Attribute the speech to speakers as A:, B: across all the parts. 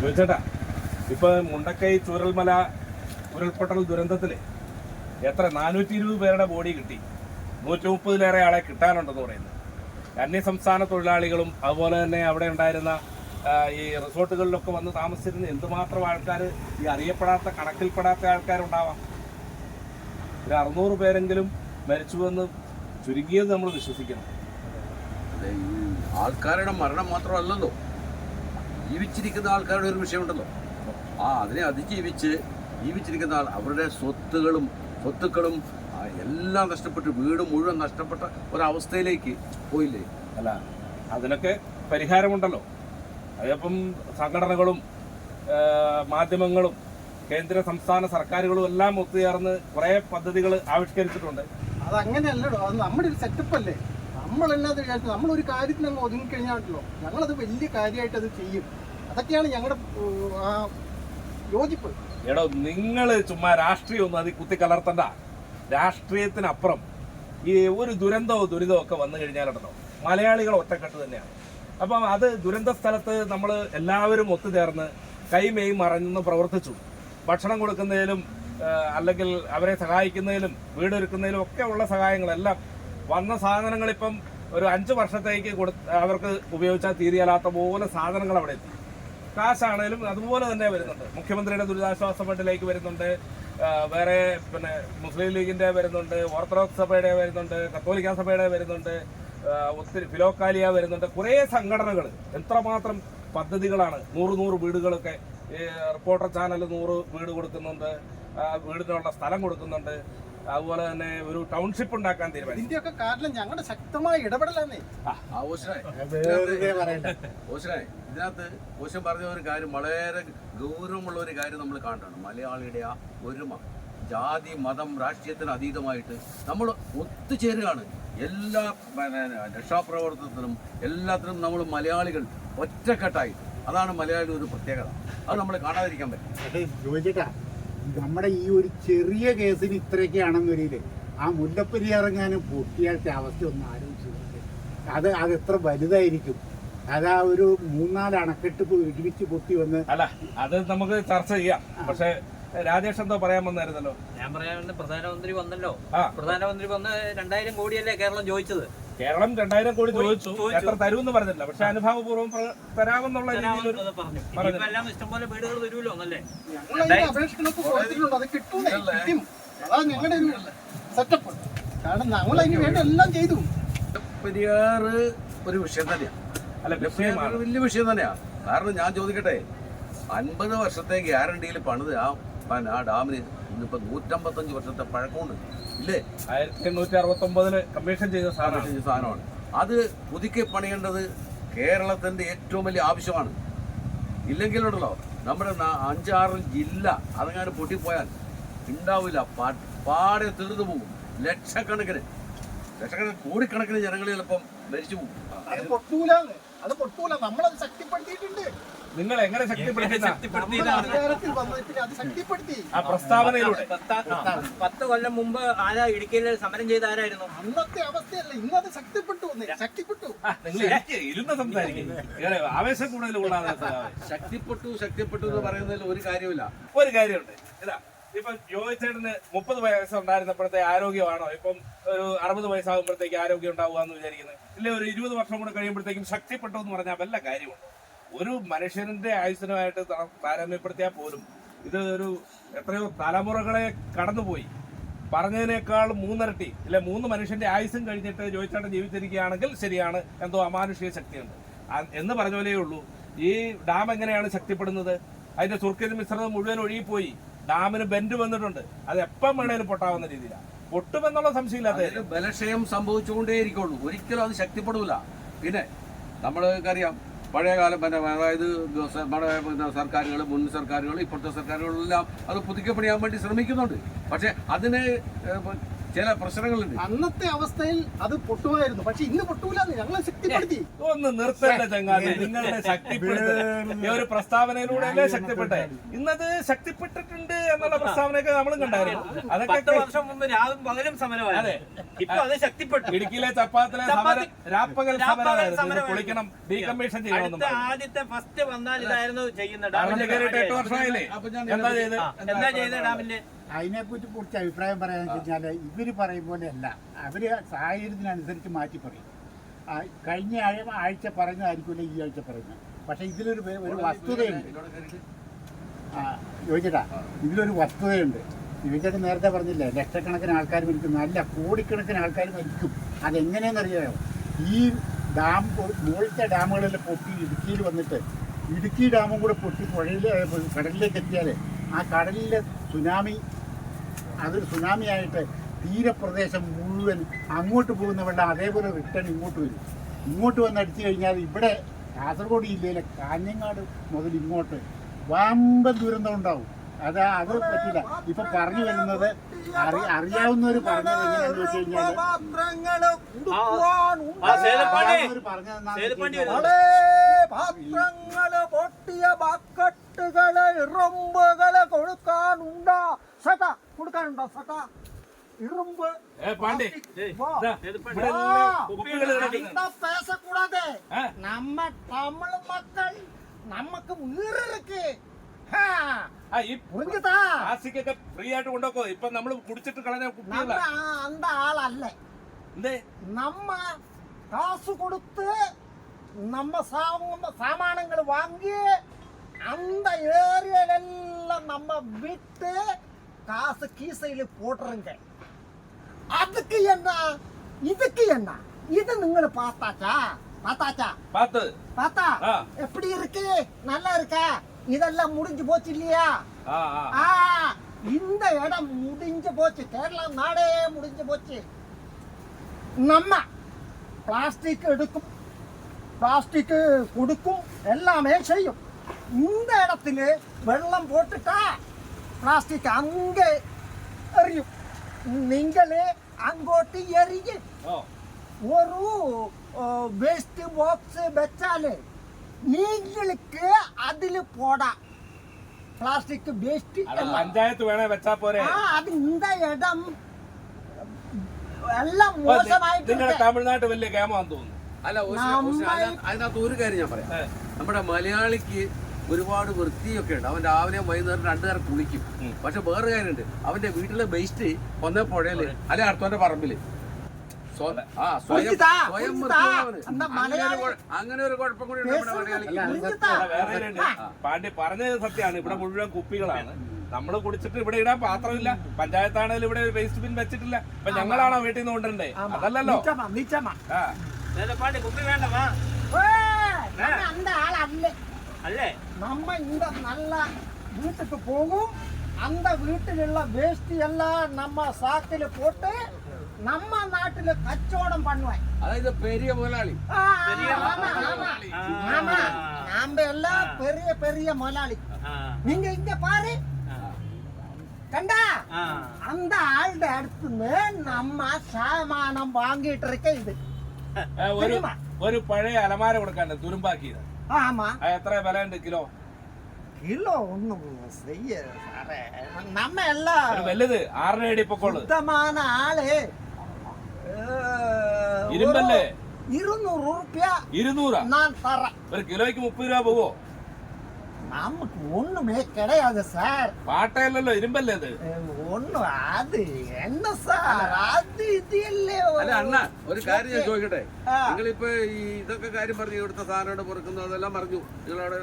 A: ചോദിച്ചേട്ടാ, ഇപ്പൊ മുണ്ടക്കൈ ചൂരൽമല ഉരുൾപൊട്ടൽ ദുരന്തത്തില് എത്ര 420 പേരുടെ ബോഡി കിട്ടി, 130-ലേറെ ആളെ കിട്ടാനുണ്ടെന്ന് പറയുന്നത്. അന്യസംസ്ഥാന തൊഴിലാളികളും അതുപോലെ തന്നെ അവിടെ ഉണ്ടായിരുന്ന ഈ റിസോർട്ടുകളിലൊക്കെ വന്ന് താമസിച്ചിരുന്ന എന്തുമാത്രം ആൾക്കാർ, ഈ അറിയപ്പെടാത്ത കണക്കിൽപ്പെടാത്ത ആൾക്കാരുണ്ടാവാം. ഒരു 600 പേരെങ്കിലും മരിച്ചുവെന്ന് ചുരുങ്ങിയത് നമ്മൾ വിശ്വസിക്കണം.
B: ആൾക്കാരുടെ മരണം മാത്രമല്ലല്ലോ, ജീവിച്ചിരിക്കുന്ന ആൾക്കാരുടെ ഒരു വിഷയമുണ്ടല്ലോ. അതിനെ ജീവിച്ചിരിക്കുന്ന ആൾ, അവരുടെ സ്വത്തുക്കളും എല്ലാം നഷ്ടപ്പെട്ട്, വീട് മുഴുവൻ നഷ്ടപ്പെട്ട ഒരവസ്ഥയിലേക്ക് പോയില്ലേ?
A: അല്ല, അതിനൊക്കെ പരിഹാരമുണ്ടല്ലോ. അതിപ്പം സംഘടനകളും മാധ്യമങ്ങളും കേന്ദ്ര സംസ്ഥാന സർക്കാരുകളും എല്ലാം ഒത്തുചേർന്ന് കുറേ പദ്ധതികൾ ആവിഷ്കരിച്ചിട്ടുണ്ട്.
C: അതങ്ങനെയല്ലടോ, അത് നമ്മുടെ ഒരു സെറ്റപ്പ് അല്ലേ. നമ്മൾ എന്നാ വിചാരിച്ചു, നമ്മളൊരു കാര്യത്തിന് അങ്ങ് ഒതുങ്ങിക്കഴിഞ്ഞാണല്ലോ ഞങ്ങളത് വലിയ കാര്യമായിട്ട് അത് ചെയ്യും. അതൊക്കെയാണ് ഞങ്ങളുടെ യോജിപ്പ്.
A: എടോ, നിങ്ങൾ ചുമ്മാ രാഷ്ട്രീയമൊന്നും അത് കുത്തിക്കലർത്തണ്ട. രാഷ്ട്രീയത്തിനപ്പുറം ഈ ഒരു ദുരിതമോ ഒക്കെ വന്നു കഴിഞ്ഞാലുണ്ടല്ലോ, മലയാളികൾ ഒറ്റക്കെട്ട് തന്നെയാണ്. അപ്പം അത് ദുരന്ത സ്ഥലത്ത് നമ്മൾ എല്ലാവരും ഒത്തുചേർന്ന് കൈമേയും മറഞ്ഞെന്ന് പ്രവർത്തിച്ചു. ഭക്ഷണം കൊടുക്കുന്നതിലും അല്ലെങ്കിൽ അവരെ സഹായിക്കുന്നതിലും വീടൊരുക്കുന്നതിലും ഒക്കെ ഉള്ള സഹായങ്ങളെല്ലാം വന്ന സാധനങ്ങളിപ്പം ഒരു 5 വർഷത്തേക്ക് അവർക്ക് ഉപയോഗിച്ചാൽ തീരെയല്ലാത്ത പോലെ സാധനങ്ങൾ അവിടെ എത്തി. കാശാണേലും അതുപോലെ തന്നെ വരുന്നുണ്ട്. മുഖ്യമന്ത്രിയുടെ ദുരിതാശ്വാസ ഫണ്ടിലേക്ക് വരുന്നുണ്ട്, വേറെ പിന്നെ മുസ്ലിം ലീഗിന്റെ വരുന്നുണ്ട്, ഓർത്തഡോക്സ് സഭയുടെ വരുന്നുണ്ട്, കത്തോലിക്ക സഭയുടെ വരുന്നുണ്ട്, ഒത്തിരി ഫിലോക്കാലിയ വരുന്നുണ്ട്. കുറേ സംഘടനകൾ, എത്രമാത്രം പദ്ധതികളാണ്. 100 വീടുകളൊക്കെ റിപ്പോർട്ടർ ചാനൽ 100 വീട് കൊടുക്കുന്നുണ്ട്, വീടിനുള്ള സ്ഥലം കൊടുക്കുന്നുണ്ട്. അതുപോലെ തന്നെ ഒരു ടൗൺഷിപ്പ് ഉണ്ടാക്കാൻ തീരുമാനിച്ചു.
C: ഇതിന്റെയൊക്കെ കാരണം ഞങ്ങളുടെ ശക്തമായ ഇടപെടലാന്നേ.
B: ഇതിനകത്ത് ഓശൻ പറഞ്ഞ ഒരു കാര്യം, വളരെ ഗൗരവമുള്ള ഒരു കാര്യം നമ്മൾ കാണണം. മലയാളിയുടെ ആ ഒരുമ, ജാതി മതം രാഷ്ട്രീയത്തിന് അതീതമായിട്ട് നമ്മൾ ഒത്തുചേരുകയാണ്. എല്ലാ രക്ഷാപ്രവർത്തനത്തിനും എല്ലാത്തിനും നമ്മൾ മലയാളികൾ ഒറ്റക്കെട്ടായിട്ട്. അതാണ് മലയാളിയുടെ ഒരു പ്രത്യേകത. അത് നമ്മൾ കാണാതിരിക്കാൻ പറ്റും.
D: നമ്മുടെ ഈ ഒരു ചെറിയ കേസിന് ഇത്രയൊക്കെയാണെന്നൊരിത്, ആ മുല്ലപ്പെരിയാറെങ്ങാനും പൊട്ടിയാഴ്ച അവസ്ഥ ഒന്ന് ആലോചിച്ചു. അത് എത്ര വലുതായിരിക്കും. അതാ ഒരു 3-4 അണക്കെട്ട് ഒരുമിച്ച് പൊട്ടി വന്ന്.
A: അല്ല, അത് നമുക്ക് ചർച്ച ചെയ്യാം. പക്ഷെ രാജേഷ് എന്തോ പറയാൻ വന്നായിരുന്നല്ലോ.
E: ഞാൻ പറയാൻ, പ്രധാനമന്ത്രി വന്നല്ലോ. പ്രധാനമന്ത്രി വന്ന് 2000 കോടിയല്ലേ കേരളം ചോദിച്ചത്.
A: കേരളം 2000 കോടി ചോദിച്ചു, എത്ര തരുമെന്ന് പറഞ്ഞില്ല. പക്ഷെ അനുഭാവപൂർവ്വം തരാമെന്നുള്ള
E: പറഞ്ഞു. എല്ലാം ഇഷ്ടംപോലെ വീടുകൾ തരുമല്ലോ എന്നല്ലേ
C: അത് കിട്ടും. അതാണ് ഞങ്ങളുടെ ഒരു സെറ്റപ്പ്. കാരണം ഞങ്ങൾ അതിന് വേണ്ട എല്ലാം ചെയ്തു.
B: പെരിയാറ് ഒരു വിഷയം തന്നെയാണ്. അല്ല, വലിയ വിഷയം തന്നെയാണ്. കാരണം ഞാൻ ചോദിക്കട്ടെ, 50 വർഷത്തെ ഗ്യാരണ്ടിയിൽ പണിത് ആ ഡാമിന് ഇന്നിപ്പോ 155 വർഷത്തെ പഴക്കമുണ്ട് ഇല്ലേ?
A: 1869 കമ്മീഷൻ ചെയ്ത
B: സാധനമാണ്. അത് പുതുക്കി പണിയേണ്ടത് കേരളത്തിന്റെ ഏറ്റവും വലിയ ആവശ്യമാണ്. ഇല്ലെങ്കിലുണ്ടല്ലോ, നമ്മുടെ 5-6 ജില്ല അതങ്ങനെ പൊട്ടിപ്പോയാൽ ഉണ്ടാവില്ല, പാടെ തീർന്നു പോകും. ലക്ഷക്കണക്കിന് കോടിക്കണക്കിന് ജനങ്ങൾ ചിലപ്പം മരിച്ചു പോകും.
C: അത് പൊട്ടൂല. നമ്മളത് ശക്തിപ്പെടുത്തിയിട്ടുണ്ട്.
A: നിങ്ങൾ എങ്ങനെ ശക്തിപ്പെടുത്തി?
C: അത് ശക്തിപ്പെടുത്തി
A: ആ പ്രസ്താവനയിലൂടെ.
E: 10 കൊല്ലം മുമ്പ് ആരാ ഇടുക്കിയിൽ സമരം ചെയ്ത ആരായിരുന്നു?
C: അന്നത്തെ അവസ്ഥയല്ല, ഇന്നത് ശക്തിപ്പെട്ടു.
A: ഇരുന്ന് സംസാരിക്കും, ആവേശം കൂടുതൽ.
B: ശക്തിപ്പെട്ടു എന്ന് പറയുന്നതിൽ ഒരു കാര്യമില്ല.
A: ഒരു കാര്യമുണ്ട്. ഇതാ, ഇപ്പൊ ജോയിച്ചേട്ടന് 30 വയസ്സ് ഉണ്ടായിരുന്നപ്പോഴത്തെ ആരോഗ്യമാണോ ഇപ്പം ഒരു 60 വയസ്സാകുമ്പോഴത്തേക്ക് ആരോഗ്യം ഉണ്ടാവുക എന്ന് വിചാരിക്കുന്നത്? ഇല്ലേ, ഒരു 20 വർഷം കൂടെ കഴിയുമ്പോഴത്തേക്കും ശക്തിപ്പെട്ടു എന്ന് പറഞ്ഞാൽ വല്ല കാര്യമുണ്ട്? ഒരു മനുഷ്യന്റെ ആയുസ്സിനുമായിട്ട് താരതമ്യപ്പെടുത്തിയാൽ പോലും ഇത് ഒരു എത്രയോ തലമുറകളെ കടന്നുപോയി. പറഞ്ഞതിനേക്കാൾ 3 ഇരട്ടി, ഇല്ലെ 3 മനുഷ്യന്റെ ആയുസ്സും കഴിഞ്ഞിട്ട് ജോയിച്ചേട്ടൻ ജീവിച്ചിരിക്കുകയാണെങ്കിൽ ശരിയാണ്, എന്തോ അമാനുഷിക ശക്തിയുണ്ട് എന്ന് പറഞ്ഞ പോലെയേ ഉള്ളൂ. ഈ ഡാം എങ്ങനെയാണ് ശക്തിപ്പെടുന്നത്? അതിന്റെ സുർക്കിന് മിശ്രിതം മുഴുവൻ ഒഴുകിപ്പോയി. ഡാമിന് ബെൻഡ് വന്നിട്ടുണ്ട്. അത് എപ്പം വേണേലും പൊട്ടാവുന്ന രീതിയിലാണ്. പൊട്ടുമെന്നുള്ള സംശയമില്ലാത്ത
B: ബലക്ഷയം സംഭവിച്ചുകൊണ്ടേയിരിക്കുള്ളൂ. ഒരിക്കലും അത് ശക്തിപ്പെടൂല. പിന്നെ നമ്മൾക്കറിയാം, പഴയകാലം അതായത് നമ്മുടെ സർക്കാരുകൾ, മുൻ സർക്കാരുകൾ, ഇപ്പോഴത്തെ സർക്കാരുകളെല്ലാം അത് പുതുക്കി പണിയാൻ വേണ്ടി ശ്രമിക്കുന്നുണ്ട്. പക്ഷെ അതിന് ചില പ്രശ്നങ്ങളുണ്ട്.
C: അന്നത്തെ അവസ്ഥയിൽ അത് പൊട്ടുമായിരുന്നു, പക്ഷെ ഇന്ന് പൊട്ടൂലെന്ന് ഞങ്ങളെ ശക്തിപ്പെടുത്തി.
A: ഒന്ന് നിർത്തണ്ട ചങ്ങാതി, നിങ്ങളുടെ ശക്തിപ്പെടുത്തൽ ഒരു പ്രസ്താവനയിലൂടെ അല്ലേ ശക്തിപ്പെട്ടെ? ഇന്നത് ശക്തിപ്പെട്ടിട്ടുണ്ട് എന്നുള്ള പ്രസ്താവനയൊക്കെ നമ്മളും കണ്ടായിരുന്നു.
E: 10 വർഷം മുമ്പ് രാവും പകലും സമരമായിരുന്നു. ഇപ്പൊ അത് ശക്തിപ്പെട്ടു.
A: ഇടുക്കിയിലെ ചപ്പാത്തിലെ സമരം രാപ്പകൽ സമരമായിരുന്നു. പൊളിക്കണം, ഡീകമ്മീഷൻ ചെയ്യണമെന്നും
E: ആദ്യത്തെ ഫസ്റ്റ് വന്നാൽ ഇതായിരുന്നു ചെയ്യുന്നത്.
A: 8 വർഷമായില്ലേ? എന്താ ചെയ്ത്?
E: എന്താ ചെയ്ത ഡാമിന്റെ?
D: അതിനെപ്പറ്റി കുറിച്ച് അഭിപ്രായം പറയാന്ന് വെച്ചാൽ ഇവർ പറയും പോലെയല്ല, അവർ സാഹചര്യത്തിനനുസരിച്ച് മാറ്റി പറയും. കഴിഞ്ഞ ആഴ്ച പറഞ്ഞതായിരിക്കില്ല ഈ ആഴ്ച പറയുന്നത്. പക്ഷെ ഇതിലൊരു വസ്തുതയുണ്ട്. ചോദിച്ചേട്ടാ, ഇതിലൊരു വസ്തുതയുണ്ട്. ചോദിച്ചേട്ടൻ നേരത്തെ പറഞ്ഞില്ലേ, ലക്ഷക്കണക്കിന് ആൾക്കാർ മരിക്കും, നല്ല കോടിക്കണക്കിന് ആൾക്കാർ മരിക്കും. അതെങ്ങനെയെന്നറിയാമോ? ഈ ഡാം മുകളിലത്തെ ഡാമുകളെല്ലാം പൊട്ടി ഇടുക്കിയിൽ വന്നിട്ട് ഇടുക്കി ഡാമും കൂടെ പൊട്ടി കടലിലേക്ക് എത്തിയാൽ ആ കടലിലെ സുനാമി, അതൊരു സുനാമിയായിട്ട് തീരപ്രദേശം മുഴുവൻ അങ്ങോട്ട് പോകുന്ന വെള്ളം അതേപോലെ റിട്ടേൺ ഇങ്ങോട്ട് വരും. ഇങ്ങോട്ട് വന്ന് അടിച്ചു കഴിഞ്ഞാൽ ഇവിടെ കാസർഗോഡ് ജില്ലയിലെ കാഞ്ഞങ്ങാട് മുതൽ ഇങ്ങോട്ട് വമ്പൻ ദുരന്തം ഉണ്ടാവും. അത് പറ്റില്ല. ഇപ്പൊ പറഞ്ഞു വരുന്നത് അറിയാവുന്നവർ പറഞ്ഞത് എങ്ങനെയാന്ന് വെച്ച് കഴിഞ്ഞാൽ
C: പാത്രങ്ങള് പൊട്ടിയ ബക്കറ്റുകള് ഇറുമ്പുകള് കൊടുക്കാനുണ്ടോ? സട്ടാ കൊടുക്കാനുണ്ടോ? സട്ടാ ഇരുമ്പ് പേസക്കൂടാതെ നമ്മ തമിഴ് മക്കൾ നമുക്ക് വീറിருக்கு.
A: ഫ്രീ ആയിട്ട് കൊണ്ടുപോക്കോ. ഇപ്പൊ നമ്മള് കുടിച്ചിട്ട് കളഞ്ഞ കുട്ടികളാ.
C: அந்த ஆளல்ல. நம்ம காசு கொடுத்து நம்ம சாமானங்கள் வாங்கி அந்த ஏரியாலெல்லாம் நம்ம விட்டு காசு கீசையில போட்டுருங்க. அதுக்கு என்ன இதுக்கு என்ன? இது நீங்க பார்த்தாச்சா? பார்த்தா எப்படி இருக்கு? நல்லா இருக்கா? இதெல்லாம் முடிஞ்சு போச்சு இல்லையா? இந்த இடம் முடிஞ்சு போச்சு. கேரளா நாடே முடிஞ்சு போச்சு. நம்ம பிளாஸ்டிக் எடுக்கும், பிளாஸ்டிக் கொடுக்கும், எல்லாமே செய்யும். இந்த இடத்துல வெள்ளம் போட்டுட்டா பிளாஸ்டிக் அங்கே எரியும். நீங்களே அங்கோட்டு எரிய ஒரு வேஸ்ட் பாக்ஸ் வச்சாலே நீங்களுக்கு അതിൽ പോടാ പ്ലാസ്റ്റിക് വേസ്റ്റ്.
A: പഞ്ചായത്ത് വേണേ വെച്ചാ പോരെ?
C: അത് இந்த இடம் എല്ലാം മോശമായിട്ട്.
A: നിങ്ങളുടെ തമിഴ്നാട്ട് വലിയ ക്യാമാന്ന് തോന്നുന്നു.
B: അല്ല, അതിനകത്ത് ഒരു കാര്യം ഞാൻ പറയാം. നമ്മുടെ മലയാളിക്ക് ഒരുപാട് വൃത്തിയൊക്കെ ഉണ്ട്. അവൻ രാവിലെ വൈകുന്നേരം 2 നേരം കുളിക്കും. പക്ഷെ വേറെ കാര്യമുണ്ട്, അവന്റെ വീട്ടിലെ വേസ്റ്റ് ഒന്നേ പുഴയില് അല്ലെ അടുത്തവന്റെ പറമ്പില് അങ്ങനെ ഒരു കുഴപ്പം കൂടി
A: പാണ്ഡ്യ പറഞ്ഞത് സത്യമാണ്. ഇവിടെ മുഴുവൻ കുപ്പികളാണ്. നമ്മള് കുടിച്ചിട്ട് ഇവിടെ ഇടാൻ പാത്രമില്ല. പഞ്ചായത്താണെങ്കിലും ഇവിടെ വേസ്റ്റ് ബിൻ വെച്ചിട്ടില്ല. അപ്പൊ ഞങ്ങളാണോ വീട്ടിൽ നിന്ന് കൊണ്ടുവരണ്ടേ? അതല്ലല്ലോ.
E: കുപ്പി വേണ്ടവാ
C: அந்த ஆள் அல்ல. நம்ம இந்த நல்ல வீட்டுக்கு போகும். அந்த வீட்டிലുള്ള வேஸ்ட் எல்லாம் நம்ம சாக்கில போட்டு நம்ம நாட்டுல கச்சோடம் பண்ணுவேன்.
B: அதாவது பெரிய முதலாளி.
C: நாம எல்லாம் பெரிய பெரிய முதலாளி. நீங்க இங்க பாரு, கண்டா அந்த ஆளுടെ അടുത്തുനിന്ന് നമ്മ സാമാനം വാങ്ങിയിട്ട് இருக்க. ഇത്
A: ഒരു പഴയ അലമാര കൊടുക്കാണ്ട് തുരുമ്പാക്കിയത്.
C: ആമാ.
A: എത്ര വില ഉണ്ട് കിലോ?
C: കിലോ ഒന്നും ചെയ്യ സാറേ. നമ്മ എല്ലാം
A: വലുത് 6 അടി പൊക്കോളൂ.
C: ശുദ്ധமான ആള്.
A: ഇരുമ്പല്ലേ?
C: 200 രൂപ.
A: 200
C: ഞാൻ തരാം.
A: ഒരു കിലോയ്ക്ക് 30 രൂപ പോവോ?
C: നമുക്ക് ഒന്നുമേ കിടയാതെ സാർ.
A: പാട്ടയല്ലല്ലോ, ഇരുമ്പല്ലേ അത്?
C: ഒന്നും അത് എന്ന സാർ, അത് ഇതിയല്ലേ.
B: അല്ല അണ്ണ, ഒരു കാര്യം ഞാൻ ചോദിക്കട്ടെ. നിങ്ങളിപ്പോ ഈ ഇതൊക്കെ കാര്യം പറഞ്ഞു, ഇവിടുത്തെ സാധനം പൊറുക്കുന്നു അതെല്ലാം പറഞ്ഞു നിങ്ങളവിടെ.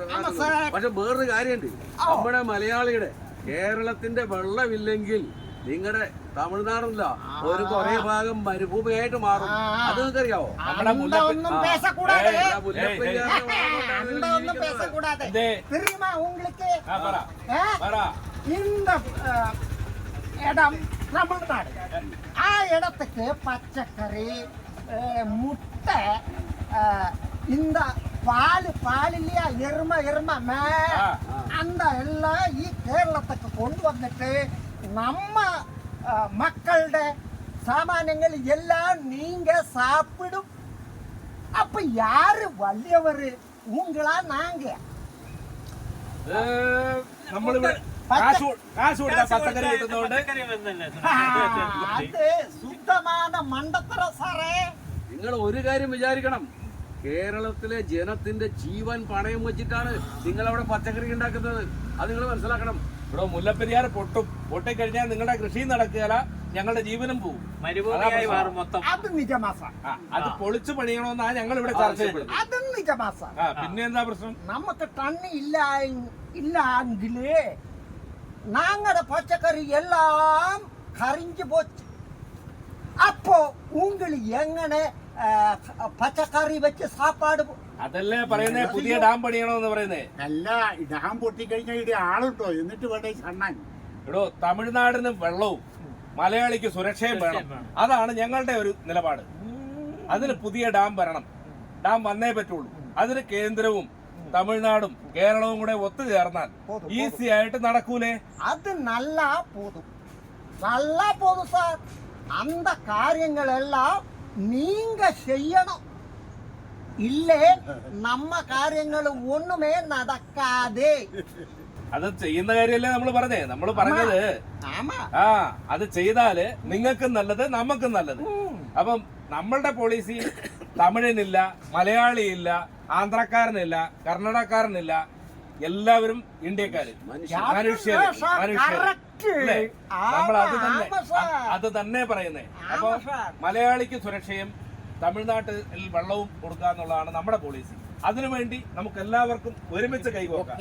B: പക്ഷെ വേറൊരു കാര്യമുണ്ട്. നമ്മുടെ മലയാളിയുടെ കേരളത്തിന്റെ വെള്ളമില്ലെങ്കിൽ നിങ്ങളുടെ തമിഴ്നാടല്ല ഒരു കുറെ ഭാഗം മരുഭൂമിയായിട്ട് മാറും. അത് നിങ്ങൾക്ക് അറിയാവോ?
C: ഒന്നും പേസക്കൂടാതെ. ഒന്നും പേസക്കൂടാതെ. தெரியுமா உங்களுக்கு? இந்த இடம் தமிழ்நாடு. ஆ இடத்துக்கு பச்சைக்கறி, முட்டை, இந்த பால் இல்லையா, எருமை அந்த எல்லாம் ഈ കേരളത്തിക്ക് കൊണ്ടുവന്നിട്ട് നമ്മ മക്കളുടെ
F: சாமானங்கள் எல்லாம் நீங்க சாப்பிடும். அப்ப யாரு வலியவரு, உங்களா நாங்க?
A: നമ്മളിവിടെ കാശ് കൊടുത്ത പച്ചക്കറി കിട്ടുന്നതുകൊണ്ട്
F: അത് ശുദ്ധமான മണ്ടത്തരം സാറേ.
B: നിങ്ങൾ ഒരു കാര്യം വിചാരിക്കണം, കേരളത്തിലെ ജനത്തിന്റെ ജീവൻ പണയം വെച്ചിട്ടാണ് നിങ്ങൾ അവിടെ പച്ചക്കറി ഉണ്ടാക്കുന്നത്. അത് നിങ്ങൾ മനസ്സിലാക്കണം.
A: ഇവിടെ മുല്ലപ്പെരിയാർ പൊട്ടിക്കഴിഞ്ഞാൽ നിങ്ങളുടെ കൃഷി നടക്കുകയില്ല, ഞങ്ങളുടെ ജീവനും പോകും.
E: മരുഭൂമിയായി മാറും മൊത്തം.
F: അത് നിജമാ സാർ.
A: അത് പൊളിച്ചു പണിയണമെന്നാണ് ഞങ്ങൾ ഇവിടെ ചർച്ച ചെയ്യപ്പെടുന്നത്.
F: അത് നിജമാ സാർ.
A: പിന്നെ എന്താ പ്രശ്നം?
F: നമുക്ക് തണ്ണി ഇല്ലെങ്കിലേ ഞങ്ങളുടെ പച്ചക്കറി എല്ലാം കരിഞ്ഞു പോச்சு. അപ്പോ ഉങ്ങൾ എങ്ങനെ പച്ചക്കറി വെച്ച് സാപ്പാട്?
A: അതല്ലേ പറയുന്നേ, പുതിയ ഡാം പണിയണമെന്ന് പറയുന്നേ.
D: അല്ല, ഡാം പൊട്ടിക്കഴിഞ്ഞാൽ ഇവിടെ ആളുണ്ടോ? എന്നിട്ട് വേണ്ടേ കണ്ണാൻ?
A: എടോ, തമിഴ്നാടിന് വെള്ളവും മലയാളിക്ക് സുരക്ഷയും വേണം. അതാണ് ഞങ്ങളുടെ ഒരു നിലപാട്. അതിന് പുതിയ ഡാം വരണം. ഡാം വന്നേ പറ്റുള്ളൂ. അതിന് കേന്ദ്രവും തമിഴ്നാടും കേരളവും കൂടെ ഒത്തുചേർന്നാൽ ഈസി ആയിട്ട് നടക്കൂലേ?
F: അത് നല്ല പോതും സാർ. அந்த കാര്യങ്ങളെല്ലാം നീങ്ക ചെയ്യണം. ഇല്ലേ നമ്മ കാര്യങ്ങൾ ഒന്നുമേ നടക്കാതെ.
A: അത് ചെയ്യുന്ന കാര്യമല്ലേ നമ്മൾ പറഞ്ഞേ. നമ്മൾ പറഞ്ഞത്
F: ആമാ.
A: അത് ചെയ്താല് നിങ്ങൾക്കും നല്ലത്, നമുക്കും നല്ലത്. അപ്പം നമ്മളുടെ പോളിസി തമിഴനില്ല, മലയാളിയില്ല, ആന്ധ്രക്കാരനില്ല, കർണാടകക്കാരനില്ല, എല്ലാവരും ഇന്ത്യക്കാര്, മനുഷ്യര്. നമ്മൾ അത് തന്നെ പറയുന്നേ. അപ്പൊ മലയാളിക്ക് സുരക്ഷയും തമിഴ്നാട്ടിൽ വെള്ളവും കൊടുക്കുക എന്നുള്ളതാണ് നമ്മുടെ പോളിസി. അതിനുവേണ്ടി നമുക്ക് എല്ലാവർക്കും ഒരുമിച്ച് കൈകോർക്കാം.